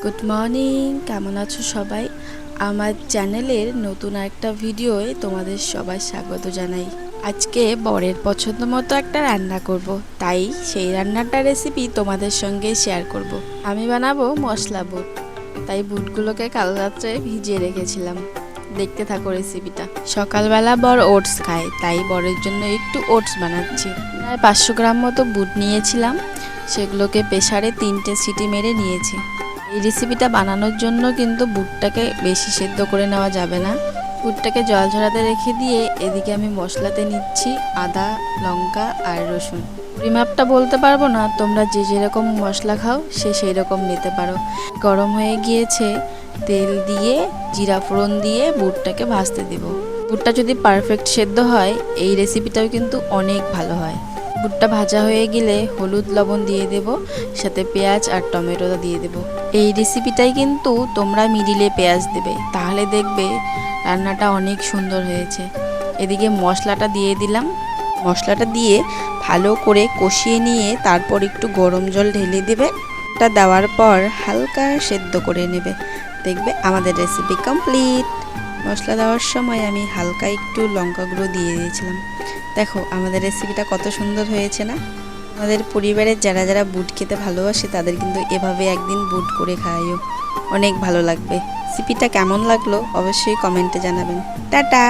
Good morning, কেমন আছো সবাই? আমার চ্যানেলের নতুন একটা ভিডিওয়ে তোমাদের সবাই স্বাগত জানাই। আজকে বরের পছন্দ মতো একটা রান্না করব, তাই সেই রান্নাটার রেসিপি তোমাদের সঙ্গে শেয়ার করব। আমি বানাবো মশলা বুট, তাই বুটগুলোকে কাল রাত্রে ভিজিয়ে রেখেছিলাম। দেখতে থাকো রেসিপিটা। সকালবেলা বর ওটস খায়, তাই বরের জন্য একটু ওটস বানাচ্ছি। প্রায় 500 গ্রাম মতো বুট নিয়েছিলাম, সেগুলোকে প্রেসারে 3টে সিটি মেরে নিয়েছি। এই রেসিপিটা বানানোর জন্য কিন্তু বুটটাকে বেশি সেদ্ধ করে নেওয়া যাবে না। বুটটাকে জল ঝরাতে রেখে দিয়ে এদিকে আমি মশলাতে নিচ্ছি আদা, লঙ্কা আর রসুন। পরিমাপটা বলতে পারবো না, তোমরা যে যেরকম মশলা খাও সেই রকম নিতে পারো। গরম হয়ে গিয়েছে, তেল দিয়ে জিরা ফোড়ন দিয়ে বুটটাকে ভাজতে দিব। বুটটা যদি পারফেক্ট সেদ্ধ হয় এই রেসিপিটাও কিন্তু অনেক ভালো হয়। বুটটা ভাজা হয়ে গেলে হলুদ লবণ দিয়ে দেব, সাথে পেঁয়াজ আর টমেটোটা দিয়ে দেব। এই রেসিপিটাই কিন্তু তোমরা মিডিলে পেঁয়াজ দেবে, তাহলে দেখবে রান্নাটা অনেক সুন্দর হয়েছে। এদিকে মশলাটা দিয়ে দিলাম। মশলাটা দিয়ে ভালো করে কষিয়ে নিয়ে তারপর একটু গরম জল ঢেলে দেবে। এটা দেওয়ার পর হালকা সেদ্ধ করে নেবে, দেখবে আমাদের রেসিপি কমপ্লিট। মশলা দেওয়ার সময় আমি হালকা একটু লঙ্কা গুঁড়ো দিয়ে দিয়েছিলাম। দেখো আমাদের রেসিপিটা কত সুন্দর হয়েছে না? আমাদের পরিবারের যারা যারা বুট খেতে ভালোবাসে তাদের কিন্তু এভাবে একদিন বুট করে খাওয়াইও, অনেক ভালো লাগবে। রেসিপিটা কেমন লাগলো অবশ্যই কমেন্টে জানাবেন। টাটা।